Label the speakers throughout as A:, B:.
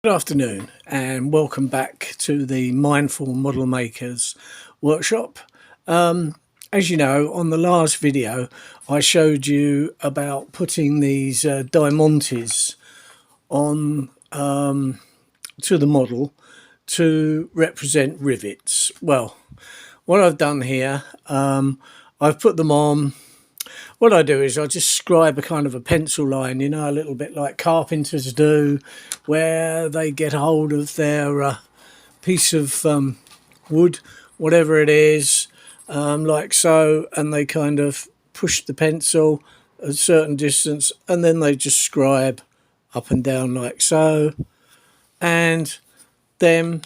A: Good afternoon and welcome back to the Mindful Model Makers workshop. As you know, on the last video I showed you about putting these diamantes on to the model to represent rivets. Well, what I've done here, I've put them on. What I do is I just scribe a kind of a pencil line, you know, a little bit like carpenters do, where they get hold of their piece of wood, whatever it is, like so, and they kind of push the pencil a certain distance, and then they just scribe up and down like so. And then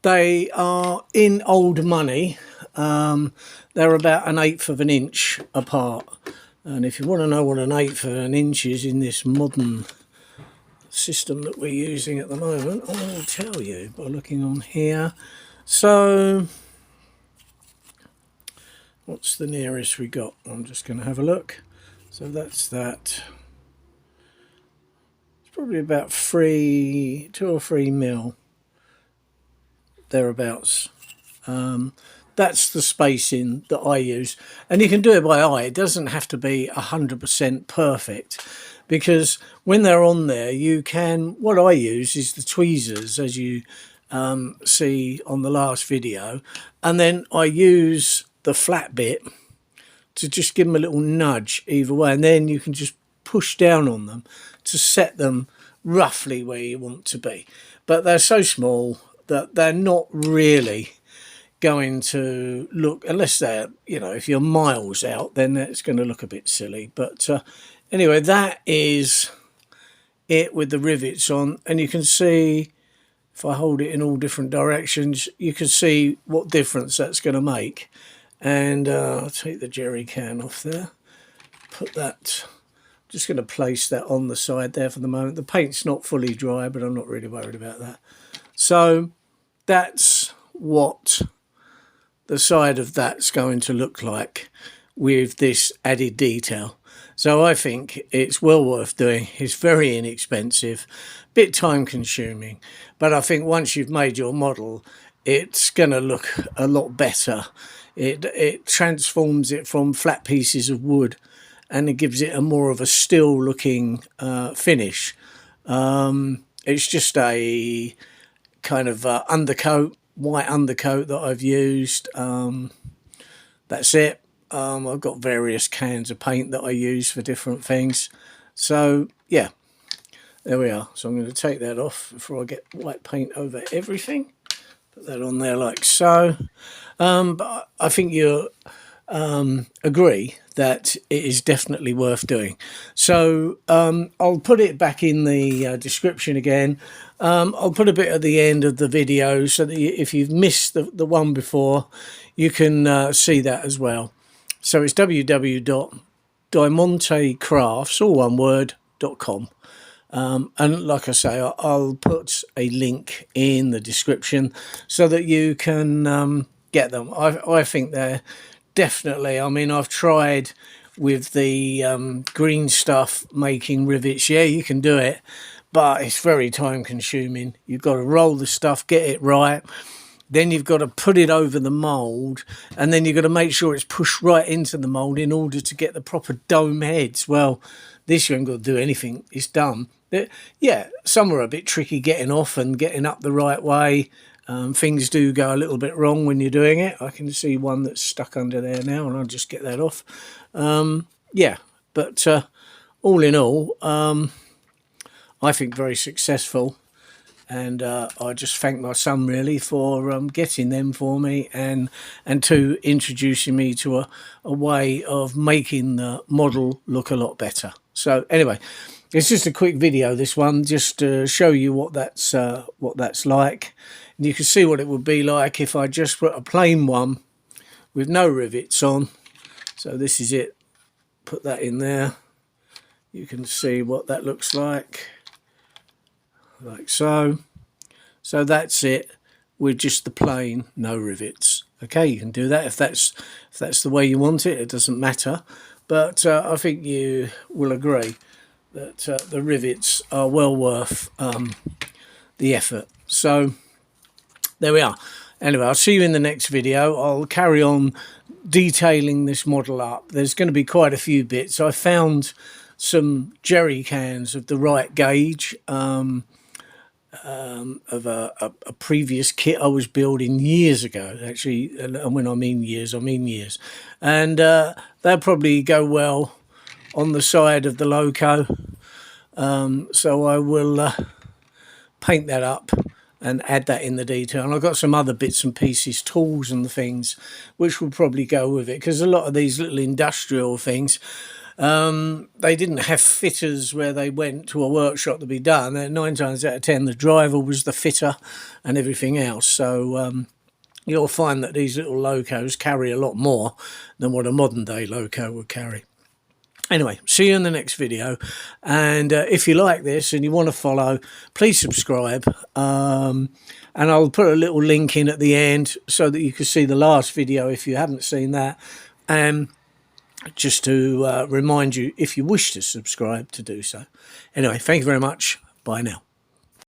A: they are in old money. They're about 1/8 of an inch apart. And if you want to know what 1/8 of an inch is in this modern system that we're using at the moment, I will tell you by looking on here. So, what's the nearest we got? I'm just going to have a look. So that's that. It's probably about 2 or 3 mil, thereabouts. That's the spacing that I use, and you can do it by eye. It doesn't have to be 100% perfect, because when they're on there, you can, what I use is the tweezers, as you see on the last video, and then I use the flat bit to just give them a little nudge either way, and then you can just push down on them to set them roughly where you want to be. But they're so small that they're not really going to look, unless they're, you know, if you're miles out, then it's going to look a bit silly. But anyway, that is it with the rivets on, and you can see if I hold it in all different directions, you can see what difference that's going to make. And I'll take the jerry can off there, put that, just going to place that on the side there for the moment. The paint's not fully dry, but I'm not really worried about that. So that's what the side of that's going to look like with this added detail. So I think it's well worth doing. It's very inexpensive, bit time consuming, but I think once you've made your model, it's going to look a lot better. It transforms it from flat pieces of wood, and it gives it a more of a still looking finish. It's just a kind of undercoat, white undercoat that I've used. That's it. I've got various cans of paint that I use for different things. So yeah, there we are. So I'm going to take that off before I get white paint over everything. Put that on there like so. But I think you'll agree that it is definitely worth doing. So I'll put it back in the description again. I'll put a bit at the end of the video so that if you've missed the one before, you can see that as well. So it's www.diamantecrafts, all one word, .com. And like I say, I'll put a link in the description so that you can get them. I think they're definitely, I mean, I've tried with the green stuff making rivets. Yeah, you can do it, but it's very time consuming. You've got to roll the stuff, get it right. Then you've got to put it over the mould, and then you've got to make sure it's pushed right into the mould in order to get the proper dome heads. Well, this you ain't got to do anything. It's done. Yeah, some are a bit tricky getting off and getting up the right way. Things do go a little bit wrong when you're doing it. I can see one that's stuck under there now, and I'll just get that off. Yeah, but all in all, I think very successful. And I just thank my son really for getting them for me, and to introducing me to a way of making the model look a lot better. So anyway, it's just a quick video, this one, just to show you what that's like. And you can see what it would be like if I just put a plain one with no rivets on. So this is it. Put that in there. You can see what that looks like so. So that's it with just the plain, no rivets. Okay, you can do that if that's the way you want it. It doesn't matter, but I think you will agree that the rivets are well worth the effort. So there we are. Anyway, I'll see you in the next video. I'll carry on detailing this model up. There's going to be quite a few bits. I found some jerry cans of the right gauge of a previous kit I was building years ago, actually. And when I mean years, I mean years. And they'll probably go well on the side of the loco. So I will paint that up and add that in the detail. And I've got some other bits and pieces, tools and things, which will probably go with it, because a lot of these little industrial things, they didn't have fitters where they went to a workshop to be done. And 9 times out of 10, the driver was the fitter and everything else. So you'll find that these little locos carry a lot more than what a modern day loco would carry. Anyway, see you in the next video. And if you like this and you want to follow, please subscribe. And I'll put a little link in at the end so that you can see the last video if you haven't seen that. And just to remind you, if you wish to subscribe, to do so. Anyway, thank you very much. Bye now.